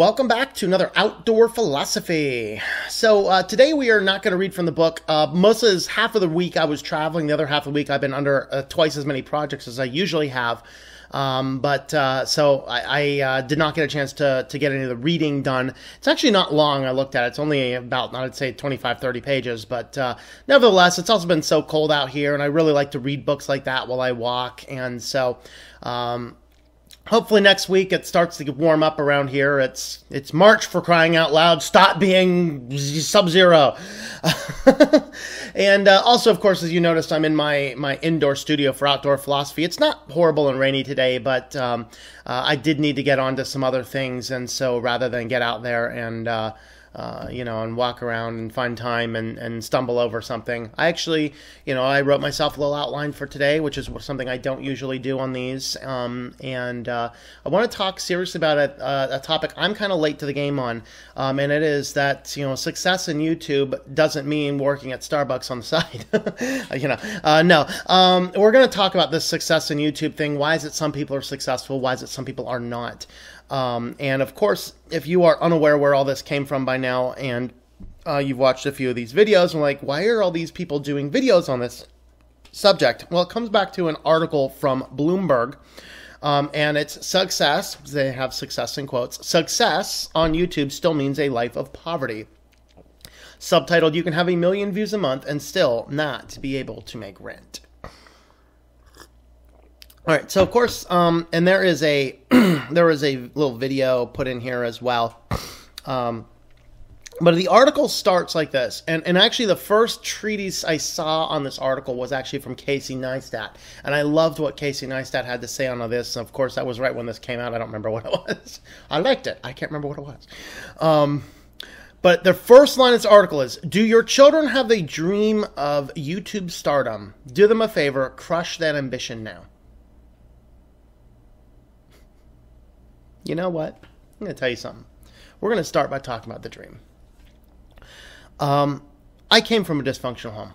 Welcome back to another Outdoor Philosophy. So today we are not going to read from the book. Most of this half of the week I was traveling. The other half of the week I've been under twice as many projects as I usually have. So I did not get a chance to get any of the reading done. It's actually not long. I looked at it. It's only about, I'd say 25, 30 pages. But nevertheless, it's also been so cold out here, and I really like to read books like that while I walk. And so hopefully next week it starts to warm up around here. It's March, for crying out loud. Stop being sub-zero. And also, of course, as you noticed, I'm in my indoor studio for Outdoor Philosophy. It's not horrible and rainy today, but I did need to get onto some other things. And so rather than get out there and and walk around and find time and stumble over something, I actually, I wrote myself a little outline for today, which is something I don't usually do on these. I want to talk seriously about a topic I'm kind of late to the game on. And it is that, success in YouTube doesn't mean working at Starbucks on the side. No. We're going to talk about this success in YouTube thing. Why is it some people are successful? Why is it some people are not? And of course, if you are unaware where all this came from by now, and you've watched a few of these videos, and like, why are all these people doing videos on this subject? Well, it comes back to an article from Bloomberg, and it's success. They have success in quotes. Success on YouTube still means a life of poverty. Subtitled, you can have 1 million views a month and still not be able to make rent. All right, so of course, and there is a little video put in here as well. But the article starts like this, and actually the first treatise I saw on this article was actually from Casey Neistat, and I loved what Casey Neistat had to say on this. And of course, that was right when this came out. I don't remember what it was. I liked it. I can't remember what it was. But the first line of this article is, do your children have the dream of YouTube stardom? Do them a favor, crush that ambition now. You know what? I'm going to tell you something. We're going to start by talking about the dream. I came from a dysfunctional home.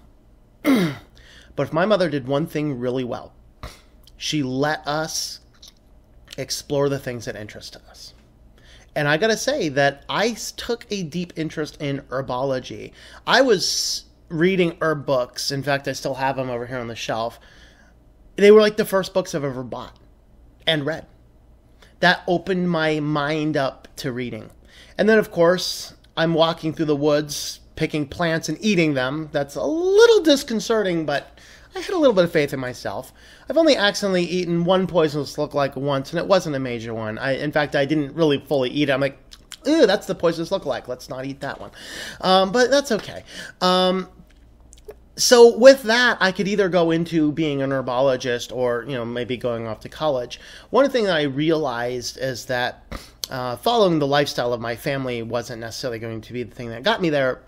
But if my mother did one thing really well, she let us explore the things that interest us. And I got to say that I took a deep interest in herbology. I was reading herb books. In fact, I still have them over here on the shelf. They were like the first books I've ever bought and read. That opened my mind up to reading. And then, of course, I'm walking through the woods, picking plants and eating them. That's a little disconcerting, but I had a little bit of faith in myself. I've only accidentally eaten one poisonous lookalike once, and it wasn't a major one. In fact, I didn't really fully eat it. I'm like, ew, that's the poisonous lookalike. Let's not eat that one. But that's okay. So with that, I could either go into being an herbologist or, maybe going off to college. One thing that I realized is that following the lifestyle of my family wasn't necessarily going to be the thing that got me there.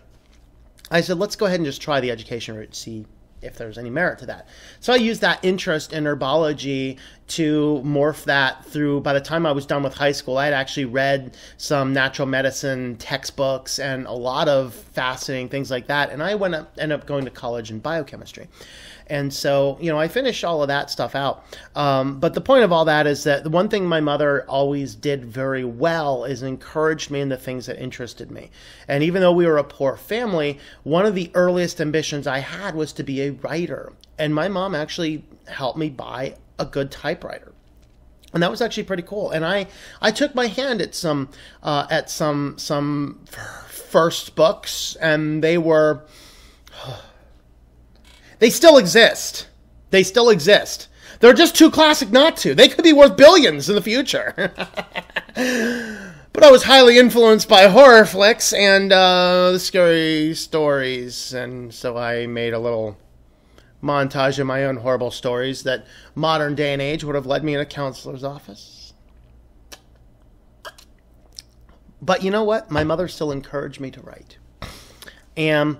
I said, let's go ahead and just try the education route, see if there's any merit to that. So I used that interest in herbology to morph that through. By the time I was done with high school, I had actually read some natural medicine textbooks and a lot of fascinating things like that. And I ended up going to college in biochemistry. And so, I finished all of that stuff out. But the point of all that is that the one thing my mother always did very well is encouraged me in the things that interested me. And even though we were a poor family, one of the earliest ambitions I had was to be a writer. And my mom actually helped me buy a good typewriter. And that was actually pretty cool. And I took my hand at some first books, and they were... They still exist. They still exist. They're just too classic not to. They could be worth billions in the future. But I was highly influenced by horror flicks and the scary stories. And so I made a little montage of my own horrible stories that modern day and age would have led me in a counselor's office. But you know what? My mother still encouraged me to write. And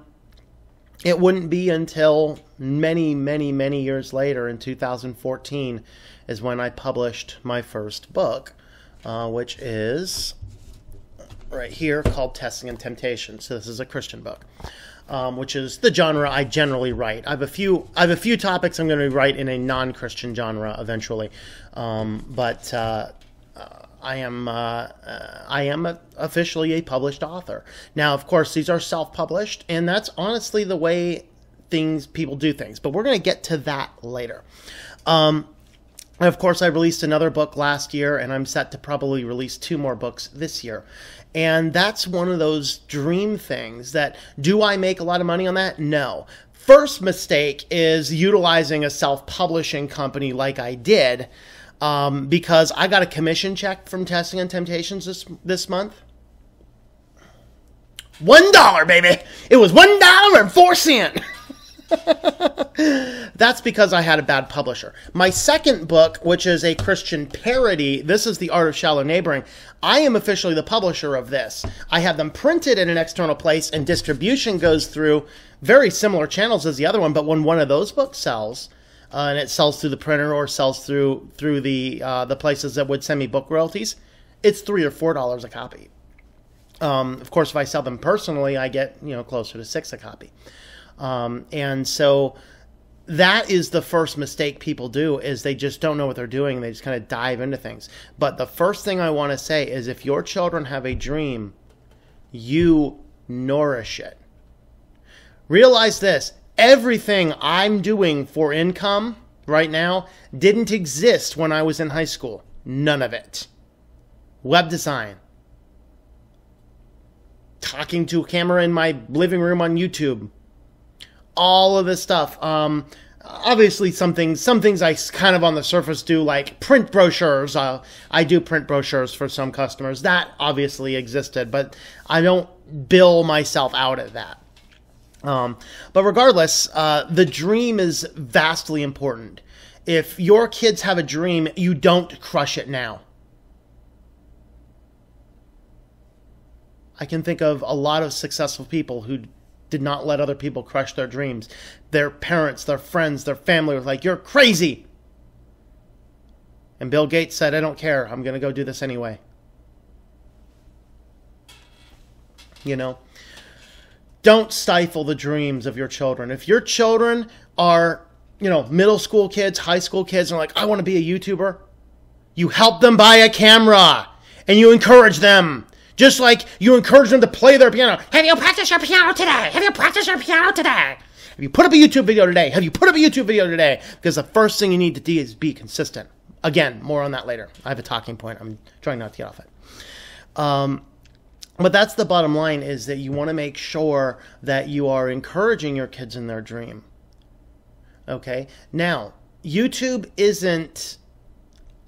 it wouldn't be until many, many, many years later, in 2014, is when I published my first book, which is right here, called Testing and Temptation. So this is a Christian book, which is the genre I generally write. I have a few topics I'm going to write in a non-Christian genre eventually, but officially a published author. Now, of course, these are self-published, and that's honestly the way people do things. But we're going to get to that later. Of course, I released another book last year, and I'm set to probably release 2 more books this year. And that's one of those dream things that, do I make a lot of money on that? No. First mistake is utilizing a self-publishing company like I did, because I got a commission check from Testing and Temptations this month. $1, baby! It was $1.04! That's because I had a bad publisher. My second book, which is a Christian parody, this is The Art of Shallow Neighboring. I am officially the publisher of this. I have them printed in an external place, and distribution goes through very similar channels as the other one. But when one of those books sells, and it sells through the printer or sells through the places that would send me book royalties, it's $3 or $4 a copy. Of course, if I sell them personally, I get closer to $6 a copy. And so that is the first mistake people do, is they just don't know what they're doing. They just kind of dive into things. But the first thing I want to say is, if your children have a dream, you nourish it. Realize this: everything I'm doing for income right now didn't exist when I was in high school. None of it. Web design. Talking to a camera in my living room on YouTube. All of this stuff. Obviously, some things I kind of on the surface do, like print brochures. I do print brochures for some customers. That obviously existed, but I don't bill myself out at that. But regardless, the dream is vastly important. If your kids have a dream, you don't crush it now. I can think of a lot of successful people who did not let other people crush their dreams. Their parents, their friends, their family were like, "You're crazy." And Bill Gates said, "I don't care. I'm going to go do this anyway." Don't stifle the dreams of your children. If your children are, middle school kids, high school kids, and are like, "I want to be a YouTuber," you help them buy a camera and you encourage them. Just like you encourage them to play their piano. Have you practiced your piano today? Have you practiced your piano today? Have you put up a YouTube video today? Have you put up a YouTube video today? Because the first thing you need to do is be consistent. Again, more on that later. I have a talking point. I'm trying not to get off it. But that's the bottom line, is that you want to make sure that you are encouraging your kids in their dream. Okay? Now, YouTube isn't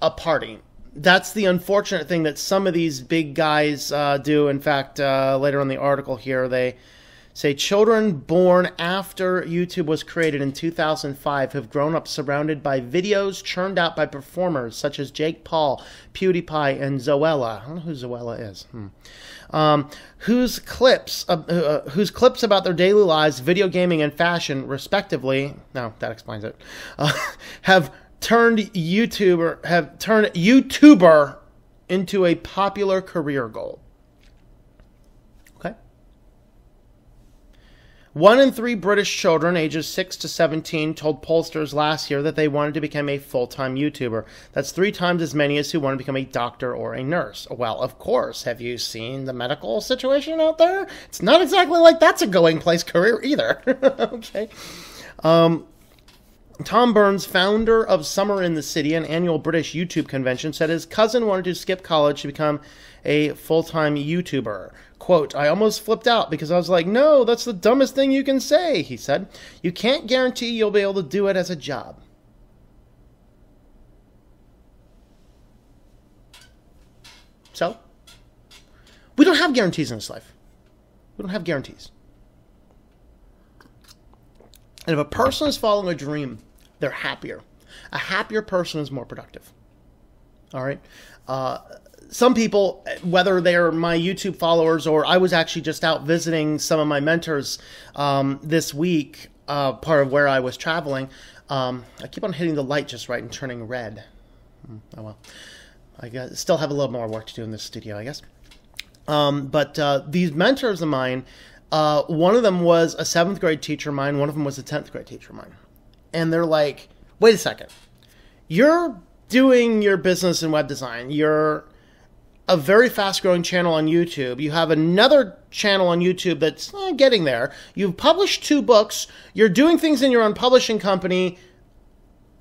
a party. That's the unfortunate thing that some of these big guys do. In fact, later on the article here, they say children born after YouTube was created in 2005 have grown up surrounded by videos churned out by performers such as Jake Paul, PewDiePie, and Zoella. I don't know who Zoella is. Whose clips about their daily lives, video gaming, and fashion, respectively, no, that explains it, have turned YouTuber into a popular career goal. Okay. 1 in 3 British children ages 6 to 17 told pollsters last year that they wanted to become a full-time YouTuber. That's 3 times as many as who want to become a doctor or a nurse. Well, of course. Have you seen the medical situation out there? It's not exactly like that's a going place career either. Okay. Tom Burns, founder of Summer in the City, an annual British YouTube convention, said his cousin wanted to skip college to become a full-time YouTuber. Quote, "I almost flipped out because I was like, no, that's the dumbest thing you can say," he said. "You can't guarantee you'll be able to do it as a job." So, we don't have guarantees in this life. We don't have guarantees. And if a person is following a dream, they're happier. A happier person is more productive. All right? Some people, whether they're my YouTube followers or I was actually just out visiting some of my mentors this week, part of where I was traveling. I keep on hitting the light just right and turning red. Oh well. I still have a little more work to do in this studio, I guess. But these mentors of mine, one of them was a 7th grade teacher of mine. One of them was a 10th grade teacher of mine. And they're like, wait a second. You're doing your business in web design. You're a very fast-growing channel on YouTube. You have another channel on YouTube that's getting there. You've published 2 books. You're doing things in your own publishing company.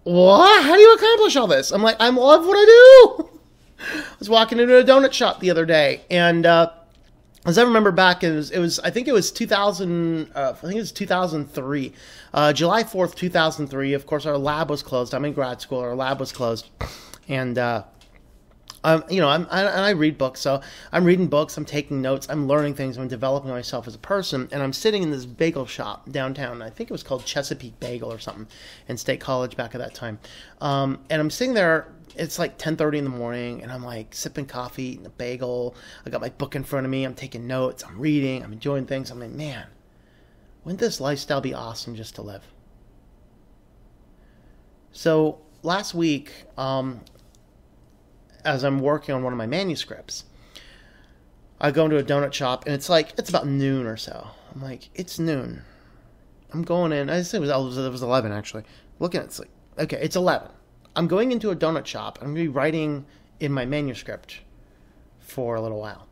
What? How do you accomplish all this? I'm like, I love what I do. I was walking into a donut shop the other day, and as I remember back, I think it was 2003, July 4th, 2003. Of course, our lab was closed. I'm in grad school. Our lab was closed, and I read books, so I'm reading books. I'm taking notes. I'm learning things. I'm developing myself as a person, and I'm sitting in this bagel shop downtown. I think it was called Chesapeake Bagel or something in State College back at that time, and I'm sitting there. It's like 10:30 in the morning, and I'm like sipping coffee, eating a bagel. I got my book in front of me. I'm taking notes. I'm reading. I'm enjoying things. I'm like, man, wouldn't this lifestyle be awesome just to live? So last week, as I'm working on one of my manuscripts, I go into a donut shop, and it's about noon or so. I'm like, it's noon. I'm going in. I said it was 11 actually. Looking at it's like, okay, it's 11. I'm going into a donut shop. I'm going to be writing in my manuscript for a little while.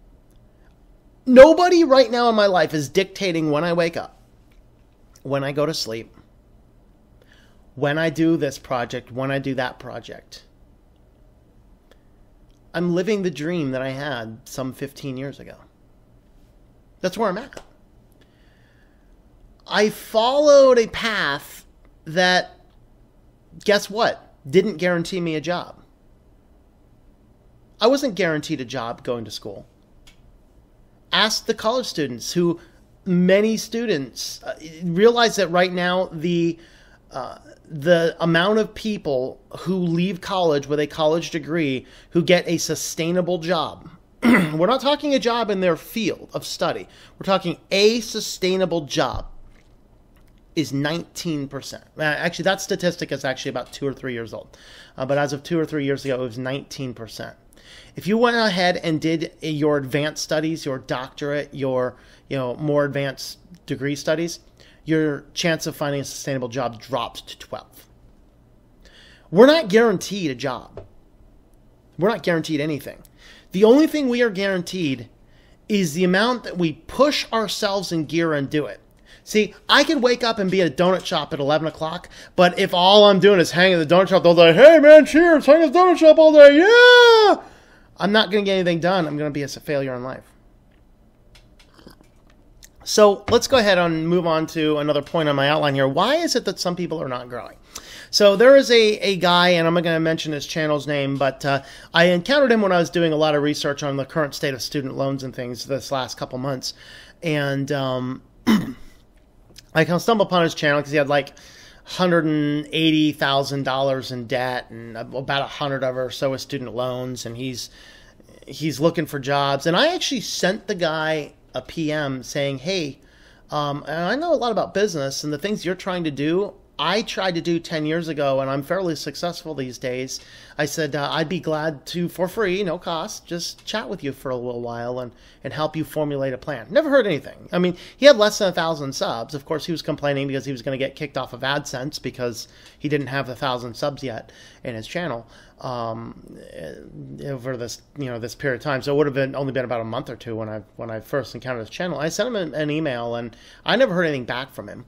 Nobody right now in my life is dictating when I wake up, when I go to sleep, when I do this project, when I do that project. I'm living the dream that I had some 15 years ago. That's where I'm at. I followed a path that, guess what? Didn't guarantee me a job. I wasn't guaranteed a job going to school. Ask the college students, who many students realize that right now the amount of people who leave college with a college degree who get a sustainable job. We're not talking a job in their field of study. We're talking a sustainable job. Is 19%. Actually, that statistic is actually about 2 or 3 years old. But as of 2 or 3 years ago, it was 19%. If you went ahead and did your advanced studies, your doctorate, your more advanced degree studies, your chance of finding a sustainable job dropped to 12. We're not guaranteed a job. We're not guaranteed anything. The only thing we are guaranteed is the amount that we push ourselves in gear and do it. See, I could wake up and be at a donut shop at 11 o'clock, but if all I'm doing is hanging at the donut shop all day, hey man, cheers, hang at the donut shop all day, yeah! I'm not going to get anything done. I'm going to be a failure in life. So let's go ahead and move on to another point on my outline here. Why is it that some people are not growing? So there is a guy, and I'm not going to mention his channel's name, but I encountered him when I was doing a lot of research on the current state of student loans and things this last couple months. And I stumbled upon his channel because he had like $180,000 in debt and about 100 of or so with student loans, and he's looking for jobs. And I actually sent the guy a PM saying, hey, and I know a lot about business, and the things you're trying to do, I tried to do 10 years ago, and I'm fairly successful these days. I said, I'd be glad to, for free, no cost, just chat with you for a little while and help you formulate a plan. Never heard anything. I mean, he had less than 1,000 subs. Of course, he was complaining because he was going to get kicked off of AdSense because he didn't have the 1,000 subs yet in his channel over this this period of time. So it would have only been about a month or two when I first encountered his channel. I sent him an email, and I never heard anything back from him.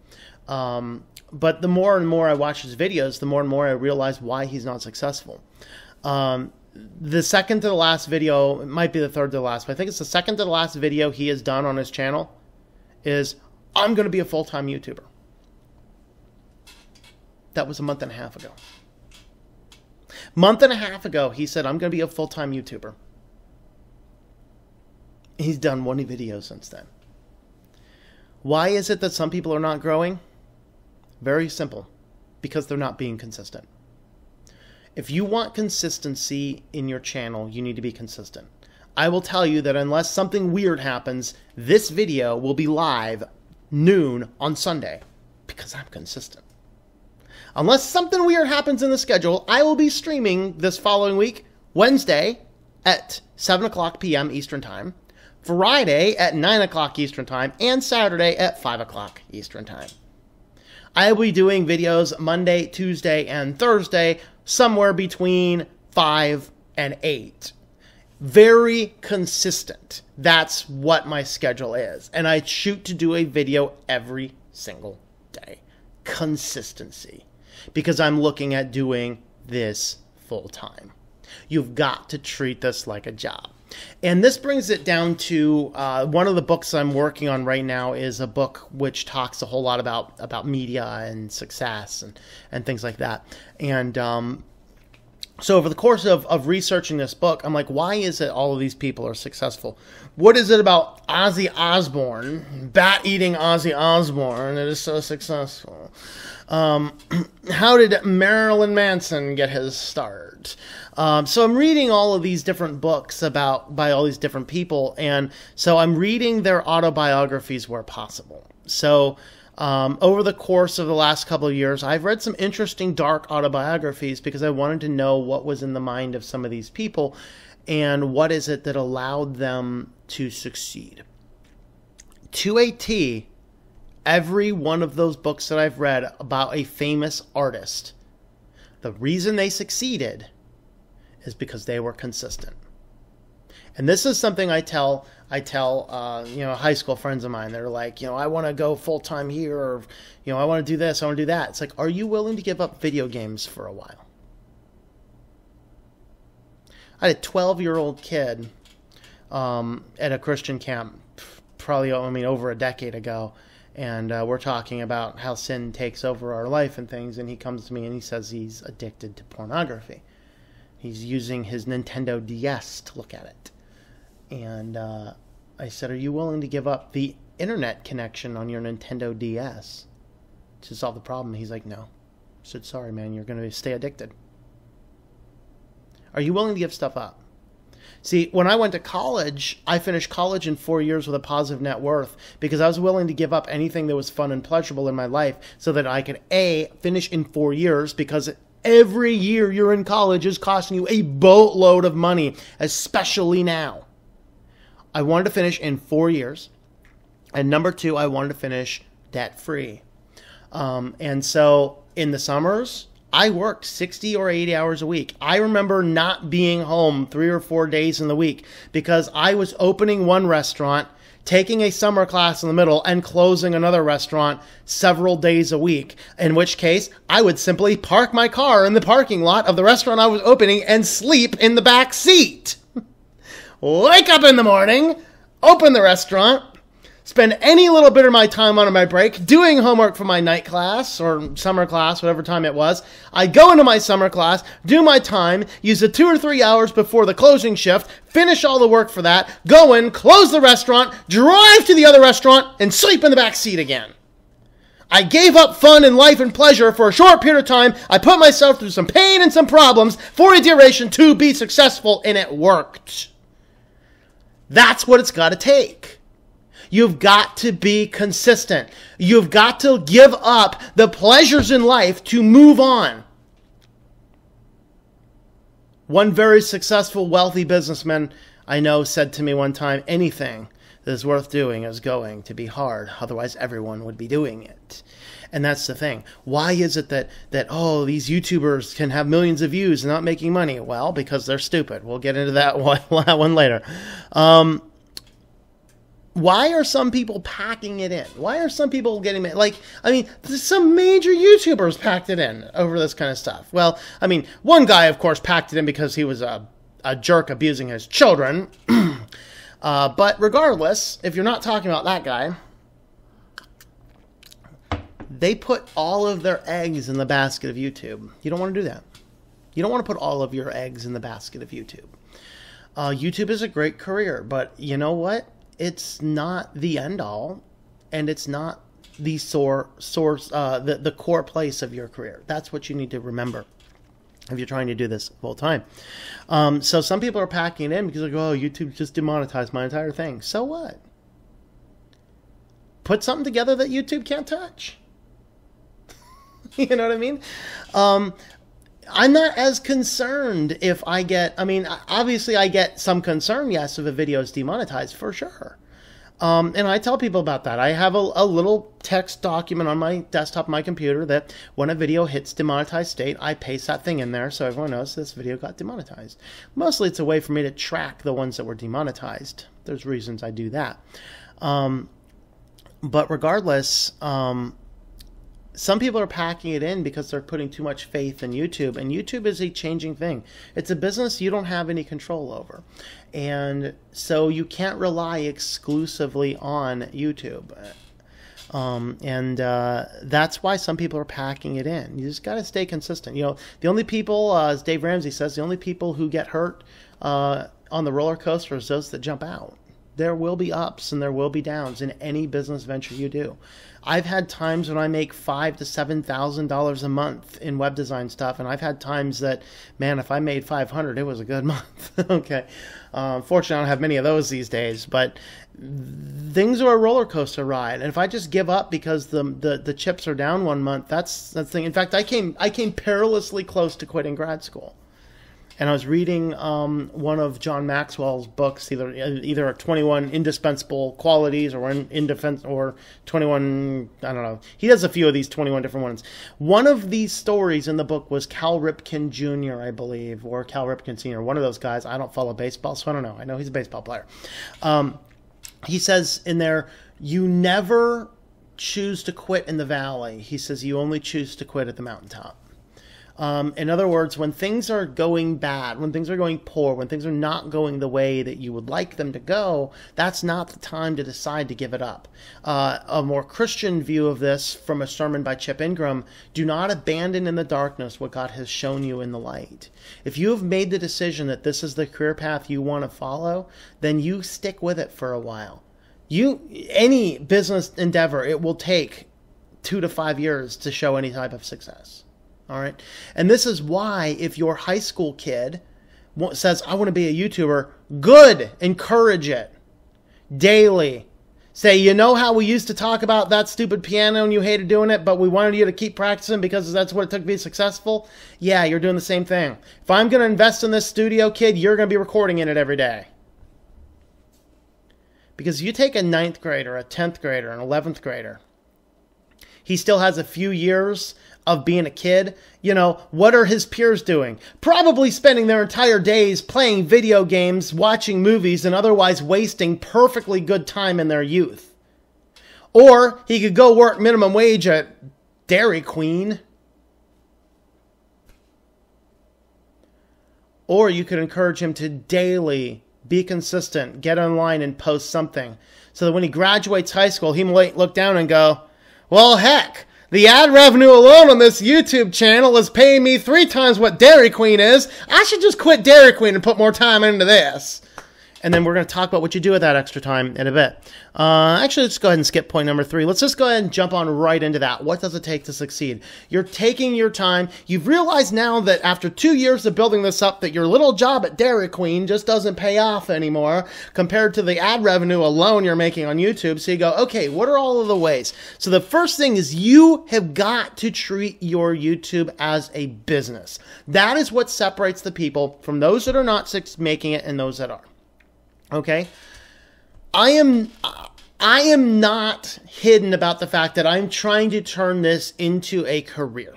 But the more and more I watch his videos, the more and more I realize why he's not successful. The second to the last video, it might be the third to the last, but I think it's the second to the last video he has done on his channel is, I'm going to be a full-time YouTuber. That was a month and a half ago. Month and a half ago, he said, I'm going to be a full-time YouTuber. He's done 1 video since then. Why is it that some people are not growing? Very simple. Because they're not being consistent. If you want consistency in your channel, you need to be consistent. I will tell you that unless something weird happens, this video will be live noon on Sunday. Because I'm consistent. Unless something weird happens in the schedule, I will be streaming this following week, Wednesday at 7 o'clock p.m. Eastern Time, Friday at 9 o'clock Eastern Time, and Saturday at 5 o'clock Eastern Time. I will be doing videos Monday, Tuesday, and Thursday, somewhere between 5 and 8. Very consistent. That's what my schedule is. And I shoot to do a video every single day. Consistency. Because I'm looking at doing this full time. You've got to treat this like a job. And this brings it down to one of the books I'm working on right now is a book which talks a whole lot about media and success and things like that. And so over the course of researching this book, I'm like, why is it all of these people are successful? What is it about Ozzy Osbourne, bat-eating Ozzy Osbourne, that is so successful? How did Marilyn Manson get his start? So I'm reading all of these different books by all these different people, and so I'm reading their autobiographies where possible. So over the course of the last couple of years, I've read some interesting dark autobiographies because I wanted to know what was in the mind of some of these people and what is it that allowed them to succeed. To a T, every one of those books that I've read about a famous artist, the reason they succeeded is because they were consistent. And this is something I tell high school friends of mine. They're like, I want to go full time here, or I want to do this, I want to do that. It's like, are you willing to give up video games for a while? I had a 12-year-old kid at a Christian camp, probably over a decade ago, and we're talking about how sin takes over our life and things. And he comes to me and he says he's addicted to pornography. He's using his Nintendo DS to look at it. And I said, are you willing to give up the internet connection on your Nintendo DS to solve the problem? He's like, no. I said, sorry, man, you're going to stay addicted. Are you willing to give stuff up? See, when I went to college, I finished college in 4 years with a positive net worth because I was willing to give up anything that was fun and pleasurable in my life so that I could, A, finish in 4 years, because every year you're in college is costing you a boatload of money, especially now. I wanted to finish in 4 years. And number two, I wanted to finish debt-free. And so in the summers, I worked 60 or 80 hours a week. I remember not being home 3 or 4 days in the week because I was opening one restaurant, taking a summer class in the middle, and closing another restaurant several days a week, in which case I would simply park my car in the parking lot of the restaurant I was opening and sleep in the back seat. Wake up in the morning, open the restaurant, spend any little bit of my time on my break doing homework for my night class or summer class, whatever time it was. I go into my summer class, do my time, use the 2 or 3 hours before the closing shift, finish all the work for that, go in, close the restaurant, drive to the other restaurant, and sleep in the back seat again. I gave up fun and life and pleasure for a short period of time. I put myself through some pain and some problems for a duration to be successful, and it worked. That's what it's got to take. You've got to be consistent. You've got to give up the pleasures in life to move on. One very successful, wealthy businessman I know said to me one time, anything that is worth doing is going to be hard. Otherwise, everyone would be doing it. And that's the thing. Why is it that these YouTubers can have millions of views and not making money? Well, because they're stupid. We'll get into that one later. Why are some people packing it in? Why are some people getting... some major YouTubers packed it in over this kind of stuff. Well, one guy, of course, packed it in because he was a jerk abusing his children. But regardless, if you're not talking about that guy... They put all of their eggs in the basket of YouTube. You don't want to do that. You don't want to put all of your eggs in the basket of YouTube. YouTube is a great career, but you know what? It's not the end all, and it's not the the core place of your career. That's what you need to remember if you're trying to do this full time. So some people are packing it in because YouTube just demonetized my entire thing. So what? Put something together that YouTube can't touch. You know what I mean? I'm not as concerned if I get... obviously I get some concern, yes, if a video is demonetized, for sure. And I tell people about that. I have a little text document on my desktop, my computer, that when a video hits demonetized state, I paste that thing in there so everyone knows this video got demonetized. Mostly it's a way for me to track the ones that were demonetized. There's reasons I do that. But regardless, some people are packing it in because they're putting too much faith in YouTube. And YouTube is a changing thing. It's a business you don't have any control over. And so you can't rely exclusively on YouTube. That's why some people are packing it in. You just got to stay consistent. You know, the only people, as Dave Ramsey says, the only people who get hurt on the roller coaster is those that jump out. There will be ups and there will be downs in any business venture you do. I've had times when I make $5,000 to $7,000 a month in web design stuff, and I've had times that, man, if I made $500, it was a good month. Okay, fortunately, I don't have many of those these days, but things are a roller coaster ride. And if I just give up because the chips are down one month, that's the thing. In fact, I came perilously close to quitting grad school. And I was reading one of John Maxwell's books, either 21 Indispensable Qualities or 21, I don't know. He does a few of these 21 different ones. One of these stories in the book was Cal Ripken Jr., I believe, or Cal Ripken Sr., one of those guys. I don't follow baseball, so I don't know. I know he's a baseball player. He says in there, you never choose to quit in the valley. He says you only choose to quit at the mountaintop. In other words, when things are going bad, when things are going poor, when things are not going the way that you would like them to go, that's not the time to decide to give it up. A more Christian view of this from a sermon by Chip Ingram, do not abandon in the darkness what God has shown you in the light. If you have made the decision that this is the career path you want to follow, then you stick with it for a while. Any business endeavor, it will take 2 to 5 years to show any type of success. All right. And this is why if your high school kid says, I want to be a YouTuber, good. Encourage it daily. Say, you know how we used to talk about that stupid piano and you hated doing it, but we wanted you to keep practicing because that's what it took to be successful? Yeah, you're doing the same thing. If I'm going to invest in this studio, kid, you're going to be recording in it every day. Because you take a 9th grader, a 10th grader, an 11th grader, he still has a few years of being a kid. You know, what are his peers doing? Probably spending their entire days playing video games, watching movies, and otherwise wasting perfectly good time in their youth. Or he could go work minimum wage at Dairy Queen. Or you could encourage him to daily be consistent, get online and post something. So that when he graduates high school, he might look down and go, well, heck, the ad revenue alone on this YouTube channel is paying me 3 times what Dairy Queen is. I should just quit Dairy Queen and put more time into this. And then we're going to talk about what you do with that extra time in a bit. Actually, let's go ahead and skip point number 3. Let's just go ahead and jump on right into that. What does it take to succeed? You're taking your time. You've realized now that after 2 years of building this up, that your little job at Dairy Queen just doesn't pay off anymore compared to the ad revenue alone you're making on YouTube. So you go, okay, what are all of the ways? So the first thing is you have got to treat your YouTube as a business. That is what separates the people from those that are not making it and those that are. Okay, I am not hidden about the fact that I'm trying to turn this into a career.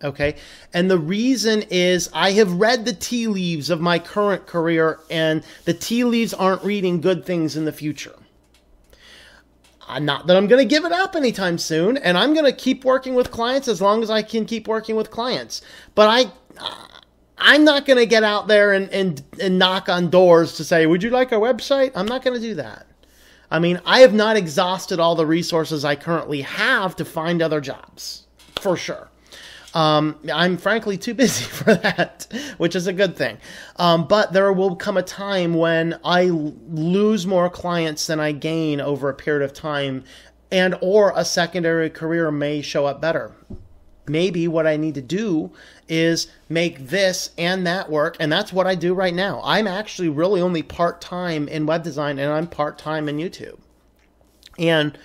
Okay, and the reason is I have read the tea leaves of my current career, and the tea leaves aren't reading good things in the future. Not that I'm going to give it up anytime soon, and I'm going to keep working with clients as long as I can keep working with clients. But I'm not going to get out there and knock on doors to say, would you like our website? I'm not going to do that. I mean, I have not exhausted all the resources I currently have to find other jobs, for sure. I'm frankly too busy for that, which is a good thing. But there will come a time when I lose more clients than I gain over a period of time, and or a secondary career may show up better. Maybe what I need to do is make this and that work, and that's what I do right now. I'm actually really only part-time in web design, and I'm part-time in YouTube. And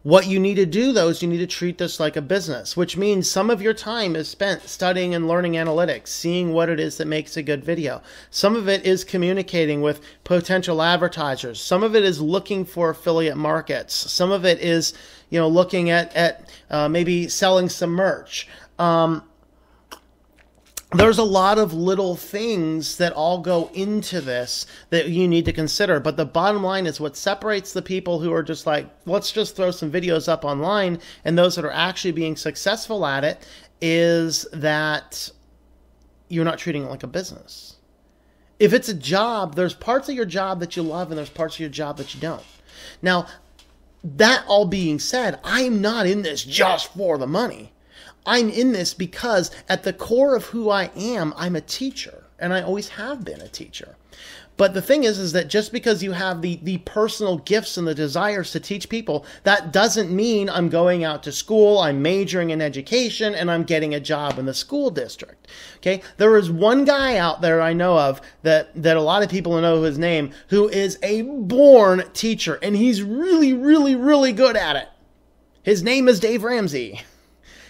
What you need to do, though, is you need to treat this like a business, which means some of your time is spent studying and learning analytics, seeing what it is that makes a good video. Some of it is communicating with potential advertisers. Some of it is looking for affiliate markets. Some of it is, looking at maybe selling some merch. There's a lot of little things that all go into this that you need to consider. But the bottom line is what separates the people who are just like, let's just throw some videos up online, and those that are actually being successful at it is that you're not treating it like a business. If it's a job, there's parts of your job that you love and there's parts of your job that you don't. Now, that all being said, I'm not in this just for the money. I'm in this because at the core of who I am, I'm a teacher, and I always have been a teacher. But the thing is that just because you have the personal gifts and the desires to teach people, that doesn't mean I'm going out to school, I'm majoring in education, and I'm getting a job in the school district. Okay? There is one guy out there I know of that a lot of people know his name, who is a born teacher, and he's really, really, really good at it. His name is Dave Ramsey.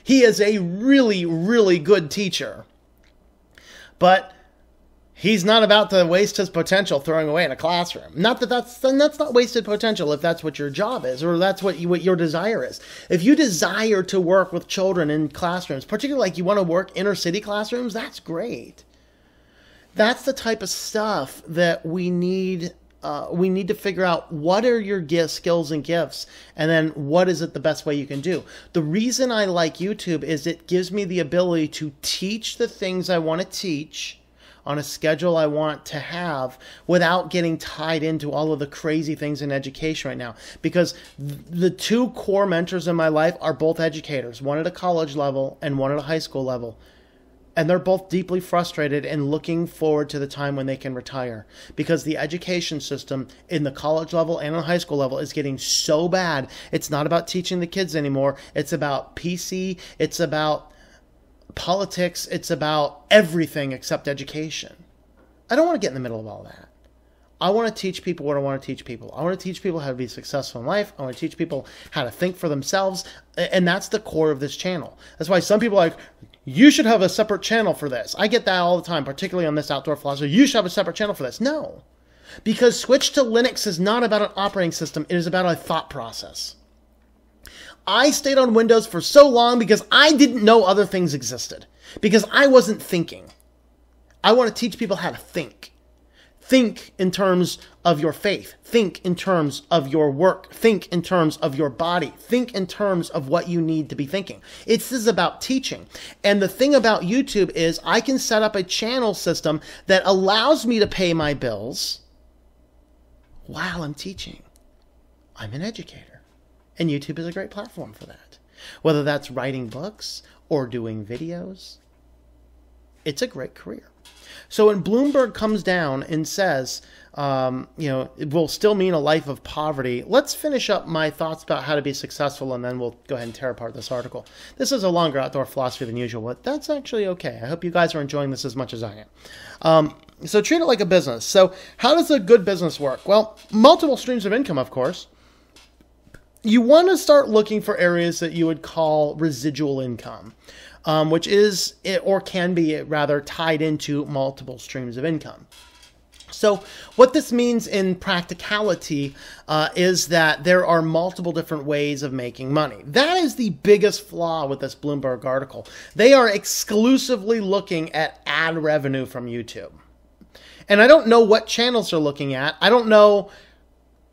He is a really, really good teacher. But he's not about to waste his potential throwing away in a classroom. Not that that's not wasted potential if that's what your job is or that's what your desire is. If you desire to work with children in classrooms, particularly like you want to work inner city classrooms, that's great. That's the type of stuff that we need. We need to figure out what are your gifts, skills, and gifts, and then what is it the best way you can do. The reason I like YouTube is it gives me the ability to teach the things I want to teach on a schedule I want to have without getting tied into all of the crazy things in education right now. Because the two core mentors in my life are both educators, one at a college level and one at a high school level. And they're both deeply frustrated and looking forward to the time when they can retire, because the education system in the college level and on the high school level is getting so bad. It's not about teaching the kids anymore. It's about PC. It's about politics. It's about everything except education. I don't want to get in the middle of all that. I want to teach people what I want to teach people. I want to teach people how to be successful in life. I want to teach people how to think for themselves. And that's the core of this channel. That's why some people are like, you should have a separate channel for this. I get that all the time, particularly on this outdoor philosophy. You should have a separate channel for this. No, because switch to Linux is not about an operating system. It is about a thought process. I stayed on Windows for so long because I didn't know other things existed, because I wasn't thinking. I want to teach people how to think. Think in terms of your faith. Think in terms of your work. Think in terms of your body. Think in terms of what you need to be thinking. This is about teaching. And the thing about YouTube is I can set up a channel system that allows me to pay my bills while I'm teaching. I'm an educator. And YouTube is a great platform for that. Whether that's writing books or doing videos, it's a great career. So when Bloomberg comes down and says, it will still mean a life of poverty, let's finish up my thoughts about how to be successful, and then we'll go ahead and tear apart this article. This is a longer outdoor philosophy than usual, but that's actually okay. I hope you guys are enjoying this as much as I am. So treat it like a business. So how does a good business work? Well, multiple streams of income, of course. You want to start looking for areas that you would call residual income. Which is, or can be rather, tied into multiple streams of income. So what this means in practicality is that there are multiple different ways of making money. That is the biggest flaw with this Bloomberg article. They are exclusively looking at ad revenue from YouTube. And I don't know what channels they're looking at. I don't know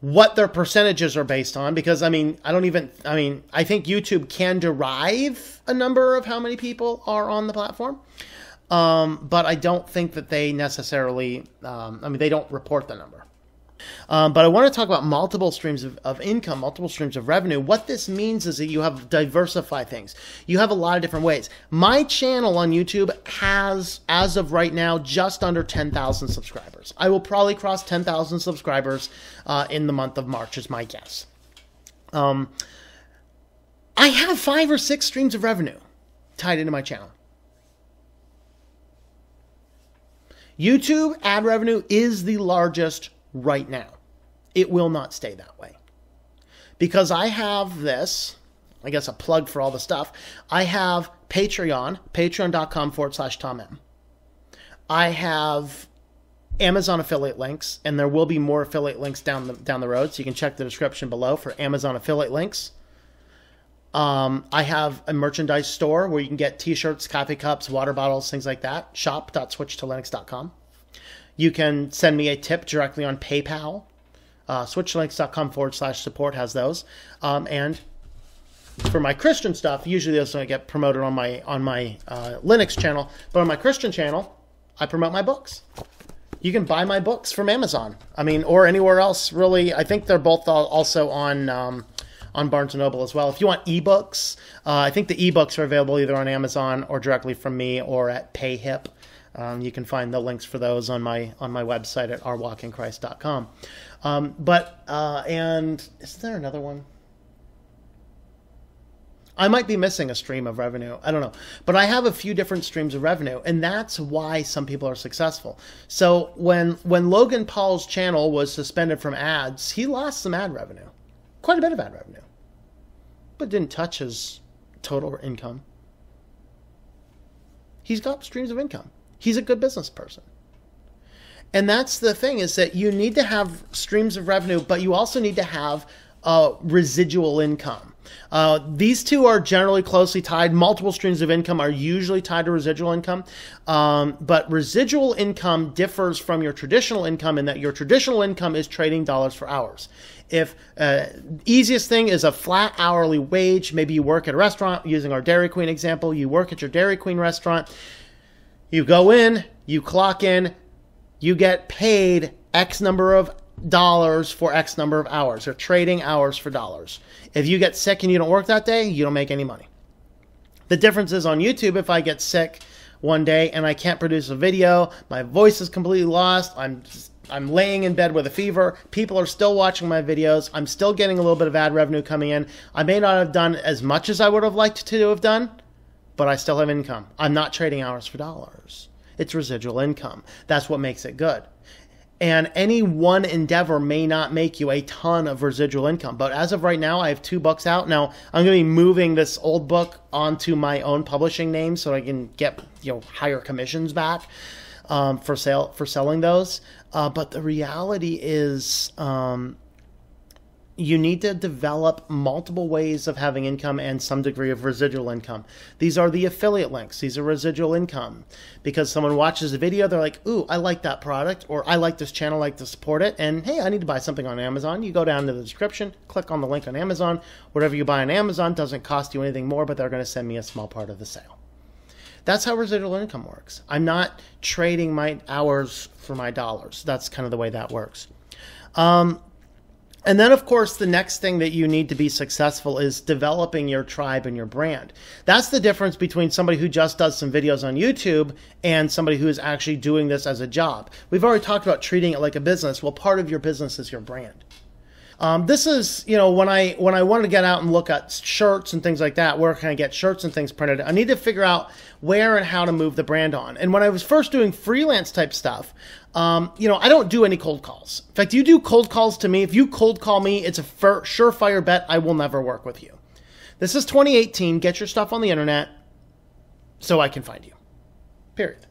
what their percentages are based on, because I think YouTube can derive a number of how many people are on the platform. But I don't think that they necessarily, they don't report the number. But I want to talk about multiple streams of income, multiple streams of revenue. What this means is that you have diversified things. You have a lot of different ways. My channel on YouTube has, as of right now, just under 10,000 subscribers. I will probably cross 10,000 subscribers in the month of March, is my guess. I have 5 or 6 streams of revenue tied into my channel. YouTube ad revenue is the largest right now. It will not stay that way, because I have this, I guess a plug for all the stuff. I have Patreon, patreon.com/Tom M. I have Amazon affiliate links, and there will be more affiliate links down the road, so you can check the description below for Amazon affiliate links. I have a merchandise store where you can get t-shirts, coffee cups, water bottles, things like that. shop.switchtolinux.com. You can send me a tip directly on PayPal. switchtolinux.com/support has those. And for my Christian stuff, usually those don't get promoted on my Linux channel, but on my Christian channel, I promote my books. You can buy my books from Amazon. I mean, or anywhere else, really. I think they're both also on Barnes & Noble as well. If you want ebooks, I think the ebooks are available either on Amazon or directly from me or at PayHip. You can find the links for those on my website at ourwalkinchrist.com. And is there another one? I might be missing a stream of revenue. I don't know. But I have a few different streams of revenue, and that's why some people are successful. So when Logan Paul's channel was suspended from ads, he lost some ad revenue. Quite a bit of ad revenue. But didn't touch his total income. He's got streams of income. He's a good business person. And that's the thing, is that you need to have streams of revenue, but you also need to have residual income. These two are generally closely tied. Multiple streams of income are usually tied to residual income. But residual income differs from your traditional income in that your traditional income is trading dollars for hours. If easiest thing is a flat hourly wage, maybe you work at a restaurant, using our Dairy Queen example, you work at your Dairy Queen restaurant, you go in, you clock in, you get paid X number of dollars for X number of hours. You're trading hours for dollars. If you get sick and you don't work that day, you don't make any money. The difference is on YouTube, if I get sick one day and I can't produce a video, my voice is completely lost, I'm laying in bed with a fever, people are still watching my videos, I'm still getting a little bit of ad revenue coming in. I may not have done as much as I would have liked to have done, but I still have income. I'm not trading hours for dollars. It's residual income. That's what makes it good. And any one endeavor may not make you a ton of residual income. But as of right now, I have 2 books out. Now, I'm going to be moving this old book onto my own publishing name so I can get higher commissions back for selling those. But the reality is you need to develop multiple ways of having income and some degree of residual income. These are the affiliate links. These are residual income. Because someone watches a video, they're like, ooh, I like that product, or I like this channel, I like to support it, and hey, I need to buy something on Amazon. You go down to the description, click on the link on Amazon. Whatever you buy on Amazon doesn't cost you anything more, but they're going to send me a small part of the sale. That's how residual income works. I'm not trading my hours for my dollars. That's kind of the way that works. And then, of course, the next thing that you need to be successful is developing your tribe and your brand. That's the difference between somebody who just does some videos on YouTube and somebody who is actually doing this as a job. We've already talked about treating it like a business. Well, part of your business is your brand. This is, when I wanted to get out and look at shirts and things like that, where can I get shirts and things printed? I need to figure out where and how to move the brand on. And when I was first doing freelance type stuff, I don't do any cold calls. In fact, you do cold calls to me. If you cold call me, it's a surefire bet I will never work with you. This is 2018. Get your stuff on the internet so I can find you. Period.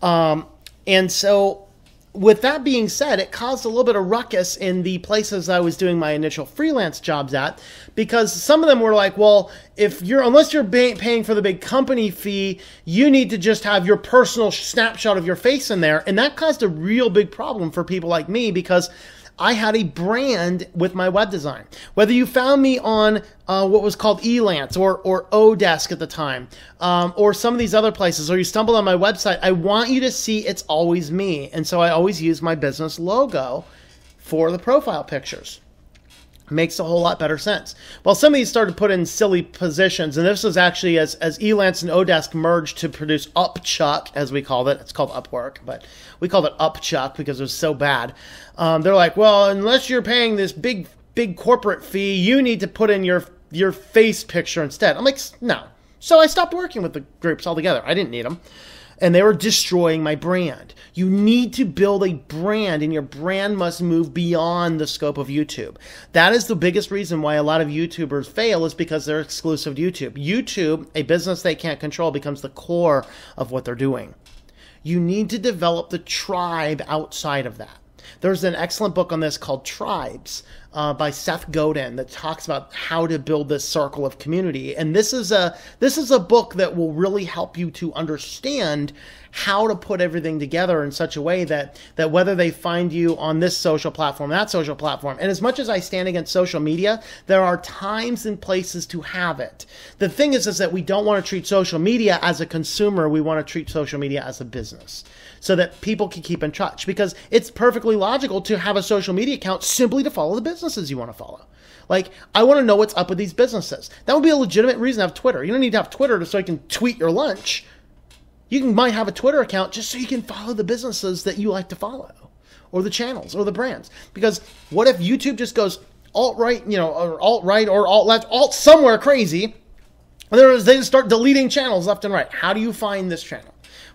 And so with that being said, it caused a little bit of ruckus in the places I was doing my initial freelance jobs at, because some of them were like, well, unless you're paying for the big company fee, you need to just have your personal snapshot of your face in there. And that caused a real big problem for people like me, because I had a brand with my web design. Whether you found me on what was called Elance or Odesk at the time, or some of these other places, or you stumbled on my website, I want you to see it's always me. And so I always use my business logo for the profile pictures. Makes a whole lot better sense. Well, some of these started to put in silly positions, and this was actually as Elance and Odesk merged to produce Upchuck, as we called it. It's called Upwork, but we called it Upchuck because it was so bad. They're like, well, unless you're paying this big corporate fee, you need to put in your face picture instead. I'm like, no. So I stopped working with the groups altogether. I didn't need them. and they were destroying my brand. You need to build a brand, and your brand must move beyond the scope of YouTube. That is the biggest reason why a lot of YouTubers fail, is because they're exclusive to YouTube. YouTube, a business they can't control, becomes the core of what they're doing. You need to develop the tribe outside of that. There's an excellent book on this called Tribes by Seth Godin that talks about how to build this circle of community. And this is a book that will really help you to understand how to put everything together in such a way that whether they find you on this social platform, that social platform, and as much as I stand against social media, there are times and places to have it. The thing is that we don't want to treat social media as a consumer. We want to treat social media as a business, so that people can keep in touch, because it's perfectly logical to have a social media account simply to follow the businesses you want to follow. Like, I want to know what's up with these businesses. That would be a legitimate reason to have Twitter. You don't need to have Twitter so you can tweet your lunch. You might have a Twitter account just so you can follow the businesses that you like to follow, or the channels, or the brands. Because what if YouTube just goes alt-right, or alt-right, or alt-left, alt somewhere crazy, and they just start deleting channels left and right? How do you find this channel?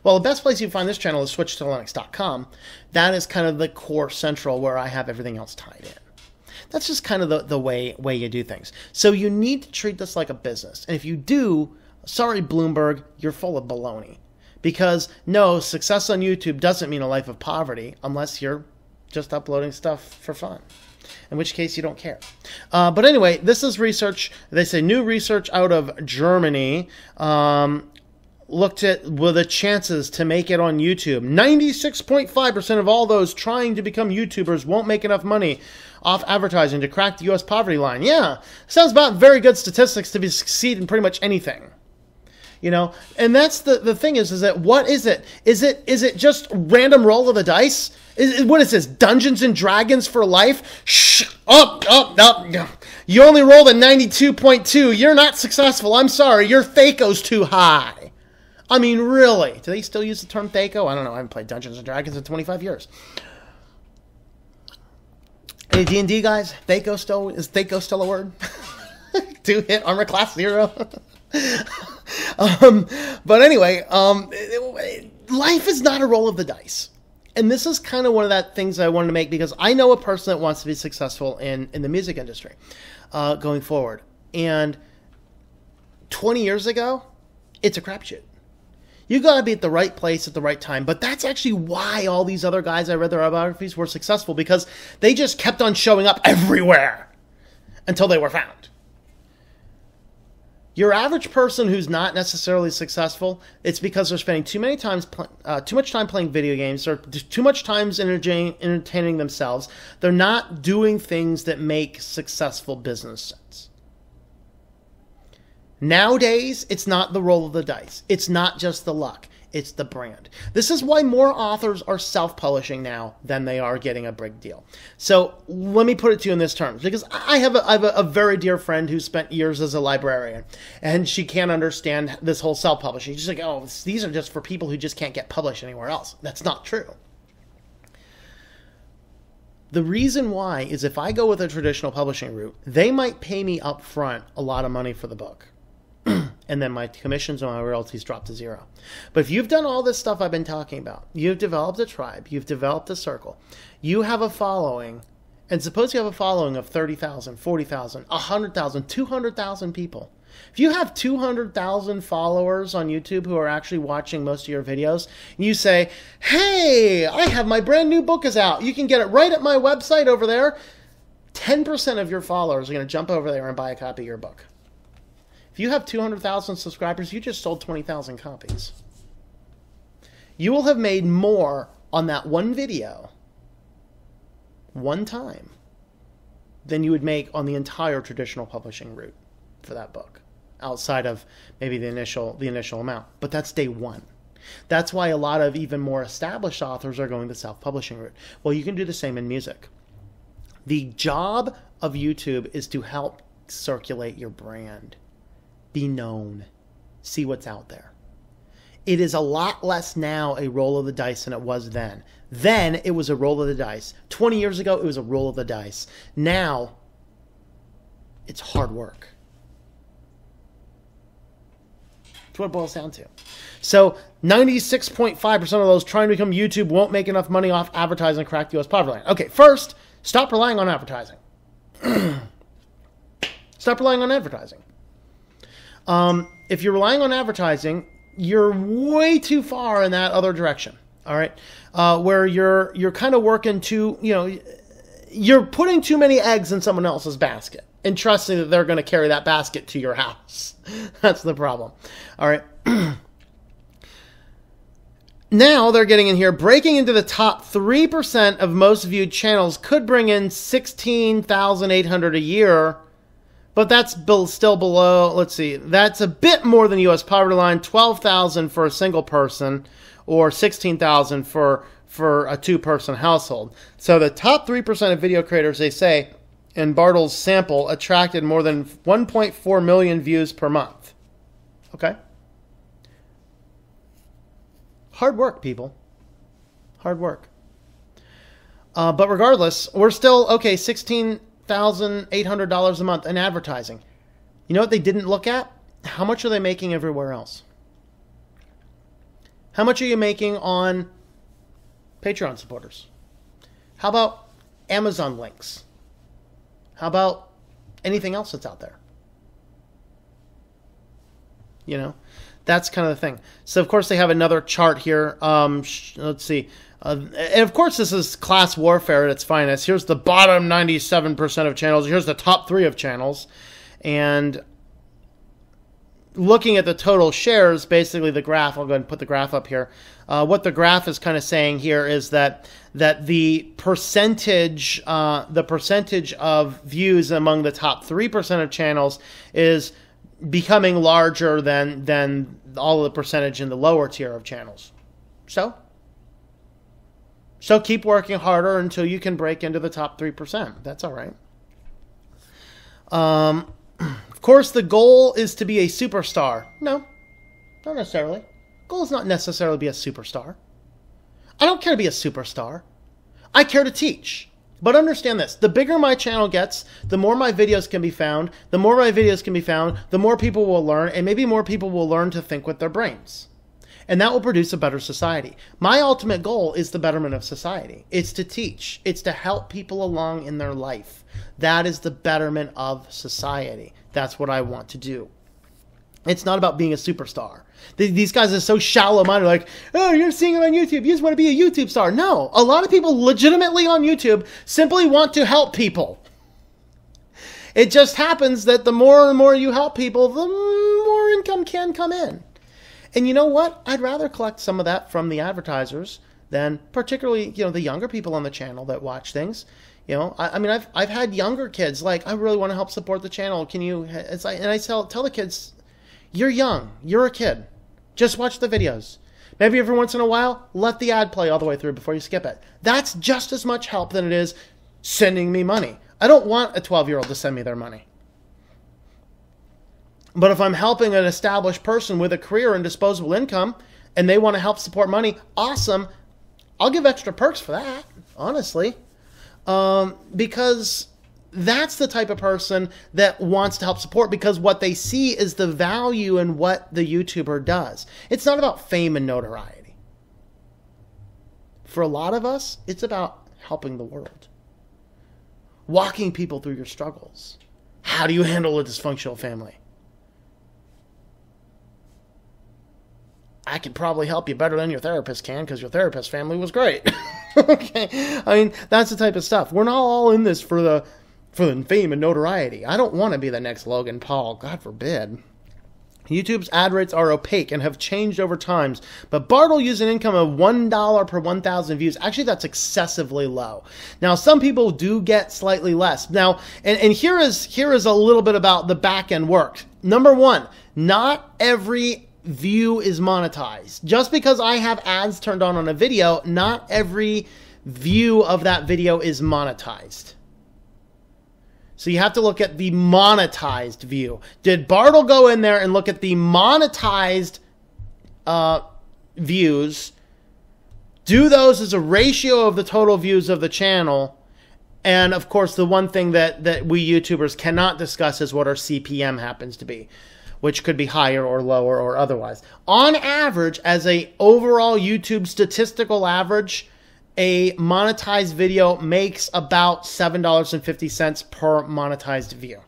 Well, the best place you find this channel is switchtolinux.com. That is kind of the core central where I have everything else tied in. That's just kind of the way you do things. So you need to treat this like a business. And if you do, sorry, Bloomberg, you're full of baloney. Because no, success on YouTube doesn't mean a life of poverty unless you're just uploading stuff for fun, in which case you don't care. But anyway, this is research. They say new research out of Germany looked at the chances to make it on YouTube. 96.5% of all those trying to become YouTubers won't make enough money off advertising to crack the U.S. poverty line. Yeah, sounds about very good statistics to succeed in pretty much anything. And that's the thing is that what is it? Is it just random roll of the dice? What is this, Dungeons and Dragons for life? Up. You only rolled a 92.2. You're not successful. I'm sorry. Your THACO's too high. I mean, really? Do they still use the term THACO? I don't know. I haven't played Dungeons and Dragons in 25 years. Any D&D guys? Is THACO still a word? 2 hit armor class 0. But anyway, life is not a roll of the dice. And this is kind of one of that things I wanted to make, because I know a person that wants to be successful in the music industry going forward. And 20 years ago, it's a crapshoot. You got to be at the right place at the right time. But that's actually why all these other guys I read their biographies were successful, because they just kept on showing up everywhere until they were found. Your average person who's not necessarily successful, it's because they're spending too much time playing video games, or too much time entertaining themselves. They're not doing things that make successful business sense. Nowadays, it's not the roll of the dice. It's not just the luck. It's the brand. This is why more authors are self-publishing now than they are getting a big deal. So let me put it to you in this terms, because I have a very dear friend who spent years as a librarian, and she can't understand this whole self-publishing. She's like, oh, these are just for people who just can't get published anywhere else. That's not true. The reason why is if I go with a traditional publishing route, they might pay me up front a lot of money for the book. And then my commissions and my royalties drop to 0. But if you've done all this stuff I've been talking about, you've developed a tribe, you've developed a circle, you have a following, and suppose you have a following of 30,000, 40,000, 100,000, 200,000 people. If you have 200,000 followers on YouTube who are actually watching most of your videos, and you say, hey, I have my brand new book is out. You can get it right at my website over there. 10% of your followers are going to jump over there and buy a copy of your book. If you have 200,000 subscribers, you just sold 20,000 copies. You will have made more on that one video, one time, than you would make on the entire traditional publishing route for that book, outside of maybe the initial amount. But that's day one. That's why a lot of even more established authors are going the self-publishing route. Well, you can do the same in music. The job of YouTube is to help circulate your brand. Be known. See what's out there. It is a lot less now a roll of the dice than it was then. Then it was a roll of the dice. 20 years ago, it was a roll of the dice. Now, it's hard work. That's what it boils down to. So 96.5% of those trying to become YouTube won't make enough money off advertising to crack the U.S. poverty line. Okay, first, stop relying on advertising. Stop relying on advertising. If you're relying on advertising, you're way too far in that other direction. All right, where you're kind of working too, you're putting too many eggs in someone else's basket and trusting that they're going to carry that basket to your house. That's the problem. All right. Now they're getting in here, breaking into the top 3% of most viewed channels could bring in $16,800 a year, but that's still below, let's see, that's a bit more than U.S. poverty line, $12,000 for a single person or $16,000 for a two-person household. So the top 3% of video creators, they say, in Bartle's sample, attracted more than 1.4 million views per month. Okay? Hard work, people. Hard work. But regardless, we're still, okay, $16,800 a month in advertising. You know what they didn't look at? How much are they making everywhere else? How much are you making on Patreon supporters? How about Amazon links? How about anything else that's out there? That's kind of the thing. So, of course, they have another chart here. Let's see. And, of course, this is class warfare at its finest. Here's the bottom 97% of channels. Here's the top 3 of channels. And looking at the total shares, basically the graph, I'll go ahead and put the graph up here. What the graph is kind of saying here is that the percentage of views among the top 3% of channels is becoming larger than all of the percentage in the lower tier of channels. So keep working harder until you can break into the top 3%. That's all right. Of course, the goal is to be a superstar. No, not necessarily. The goal is not necessarily to be a superstar. I don't care to be a superstar. I care to teach. But understand this, the bigger my channel gets, the more my videos can be found. The more my videos can be found, the more people will learn, and maybe more people will learn to think with their brains. And that will produce a better society. My ultimate goal is the betterment of society. It's to teach. It's to help people along in their life. That is the betterment of society. That's what I want to do. It's not about being a superstar. These guys are so shallow-minded, like, oh, you're seeing it on YouTube. You just want to be a YouTube star. No, a lot of people legitimately on YouTube simply want to help people. It just happens that the more and more you help people, the more income can come in. And you know what? I'd rather collect some of that from the advertisers than particularly, the younger people on the channel that watch things. I mean, I've had younger kids like, I really want to help support the channel. Can you? It's like, and I tell the kids, you're young, you're a kid. Just watch the videos. Maybe every once in a while, let the ad play all the way through before you skip it. That's just as much help than it is sending me money. I don't want a 12-year-old to send me their money. But if I'm helping an established person with a career and disposable income, and they want to help support money, awesome. I'll give extra perks for that, honestly. Because that's the type of person that wants to help support, because what they see is the value in what the YouTuber does. It's not about fame and notoriety. For a lot of us, it's about helping the world. Walking people through your struggles. How do you handle a dysfunctional family? I could probably help you better than your therapist can, because your therapist family was great. Okay, I mean, that's the type of stuff. We're not all in this for the fame and notoriety. I don't want to be the next Logan Paul. God forbid. YouTube's ad rates are opaque and have changed over time, but Bartle used an income of $1 per 1,000 views. Actually, that's excessively low. Now, some people do get slightly less. Now, and here is a little bit about the back end work. Number one, not every view is monetized. Just because I have ads turned on a video, not every view of that video is monetized. So you have to look at the monetized view. Did Bartle go in there and look at the monetized views, do those as a ratio of the total views of the channel? And of course, the one thing that we YouTubers cannot discuss is what our CPM happens to be. which could be higher or lower or otherwise. On average, as a overall YouTube statistical average, a monetized video makes about $7.50 per monetized view.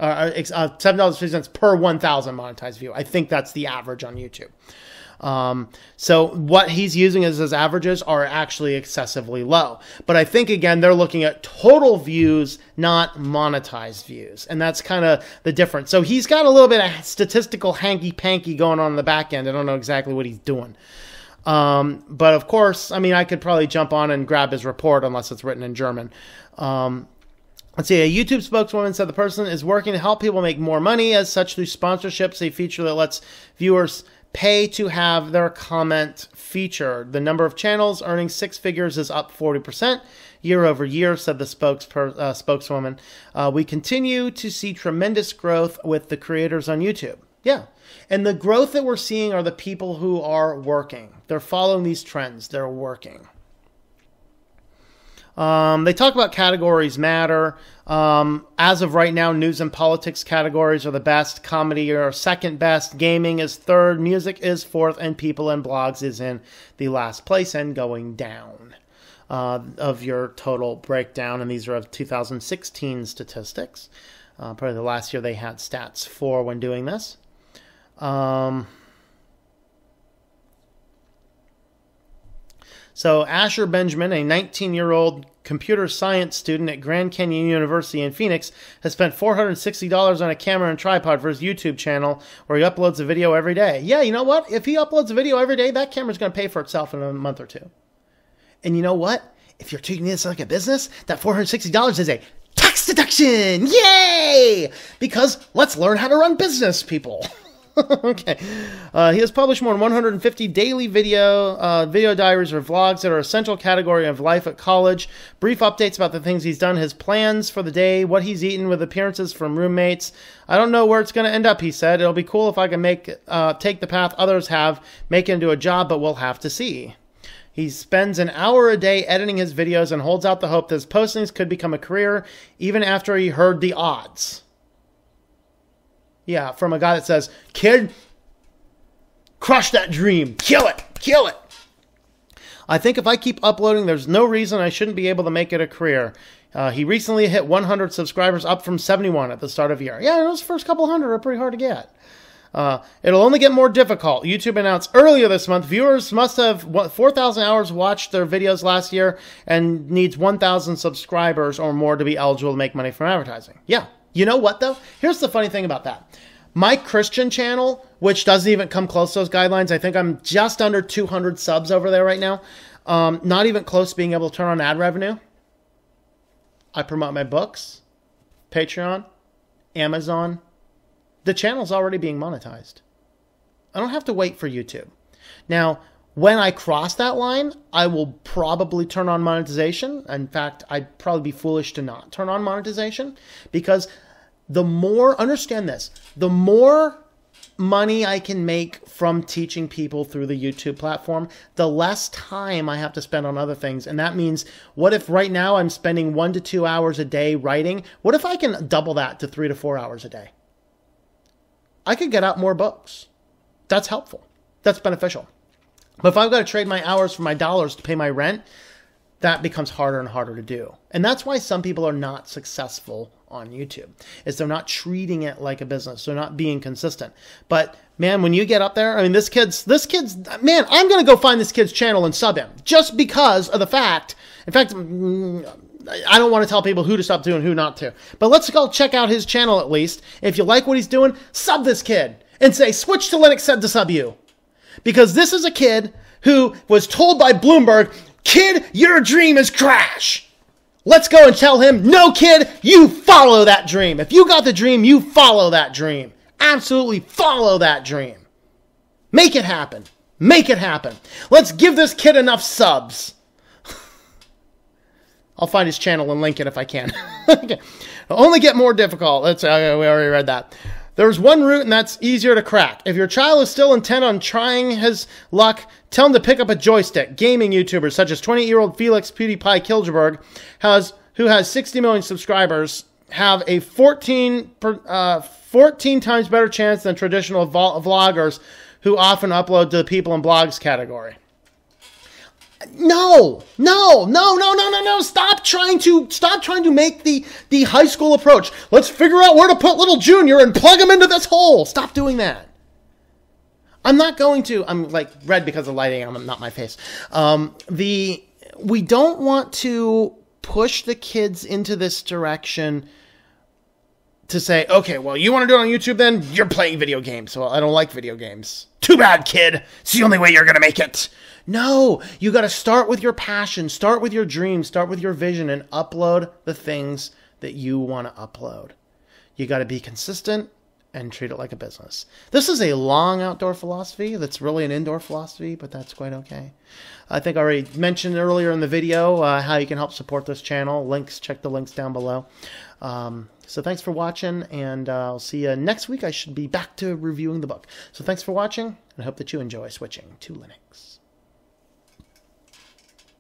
$7.50 per 1,000 monetized view. I think that's the average on YouTube. So what he's using as his averages are actually excessively low. But I think, again, they're looking at total views, not monetized views. And that's kind of the difference. So he's got a little bit of statistical hanky-panky going on in the back end. I don't know exactly what he's doing. But of course, I mean, I could probably jump on and grab his report unless it's written in German. Let's see, a YouTube spokeswoman said the person is working to help people make more money as such through sponsorships, a feature that lets viewers pay to have their comment featured. The number of channels earning six figures is up 40% year over year, said the spokeswoman. We continue to see tremendous growth with the creators on YouTube. Yeah. And the growth that we're seeing are the people who are working. They're following these trends. They're working. They talk about categories matter. As of right now, news and politics categories are the best. Comedy are second best. Gaming is third. Music is fourth. And people and blogs is in the last place and going down of your total breakdown. And these are of 2016 statistics. Probably the last year they had stats for when doing this. So Asher Benjamin, a 19-year-old computer science student at Grand Canyon University in Phoenix, has spent $460 on a camera and tripod for his YouTube channel where he uploads a video every day. Yeah, you know what? If he uploads a video every day, that camera's going to pay for itself in a month or two. And you know what? If you're treating this like a business, that $460 is a tax deduction. Yay! Because let's learn how to run business, people. Okay. He has published more than 150 daily video diaries or vlogs that are a central category of life at college. Brief updates about the things he's done, his plans for the day, what he's eaten with appearances from roommates. I don't know where it's going to end up, he said. It'll be cool if I can take the path others have, make it into a job, but we'll have to see. He spends an hour a day editing his videos and holds out the hope that his postings could become a career even after he heard the odds. Yeah, from a guy that says, kid, crush that dream. Kill it. Kill it. I think if I keep uploading, there's no reason I shouldn't be able to make it a career. He recently hit 100 subscribers, up from 71 at the start of the year. Yeah, those first couple hundred are pretty hard to get. It'll only get more difficult. YouTube announced earlier this month, viewers must have 4,000 hours watched their videos last year and needs 1,000 subscribers or more to be eligible to make money from advertising. Yeah. You know what, though? Here's the funny thing about that. My Christian channel, which doesn't even come close to those guidelines, I think I'm just under 200 subs over there right now. Not even close to being able to turn on ad revenue. I promote my books, Patreon, Amazon. The channel's already being monetized. I don't have to wait for YouTube. Now, when I cross that line, I will probably turn on monetization. In fact, I'd probably be foolish to not turn on monetization because the more, understand this, the more money I can make from teaching people through the YouTube platform, the less time I have to spend on other things. And that means, what if right now I'm spending 1 to 2 hours a day writing? What if I can double that to 3 to 4 hours a day? I could get out more books. That's helpful. That's beneficial. But if I've got to trade my hours for my dollars to pay my rent, that becomes harder and harder to do. And that's why some people are not successful on YouTube, is they're not treating it like a business. They're not being consistent. But man, when you get up there, I mean, this kid's, man, I'm going to go find this kid's channel and sub him just because of the fact, in fact, I don't want to tell people who to stop doing, who not to, but let's go check out his channel at least. If you like what he's doing, sub this kid and say, switch to Linux said to sub you. Because this is a kid who was told by Bloomberg, kid, your dream is crash. Let's go and tell him, no, kid, you follow that dream. If you got the dream, you follow that dream. Absolutely follow that dream. Make it happen. Make it happen. Let's give this kid enough subs. I'll find his channel and link it if I can. Okay. It'll only get more difficult. We already read that. There's one route, and that's easier to crack. If your child is still intent on trying his luck, tell him to pick up a joystick. Gaming YouTubers such as 28-year-old Felix PewDiePie Kilgerberg, who has 60 million subscribers, have a 14 times better chance than traditional vloggers who often upload to the people in blogs category. No. Stop trying to make the high school approach. Let's figure out where to put little Junior and plug him into this hole. Stop doing that. I'm not going to. I'm like red because of lighting. I'm not my face. We don't want to push the kids into this direction to say, okay, well, you want to do it on YouTube, then you're playing video games. Well, I don't like video games. Too bad, kid. It's the only way you're going to make it. No, you got to start with your passion, start with your dreams, start with your vision, and upload the things that you want to upload. You got to be consistent and treat it like a business. This is a long outdoor philosophy that's really an indoor philosophy, but that's quite okay. I think I already mentioned earlier in the video how you can help support this channel. Check the links down below. So thanks for watching, and I'll see you next week. I should be back to reviewing the book. So thanks for watching, and I hope that you enjoy switching to Linux.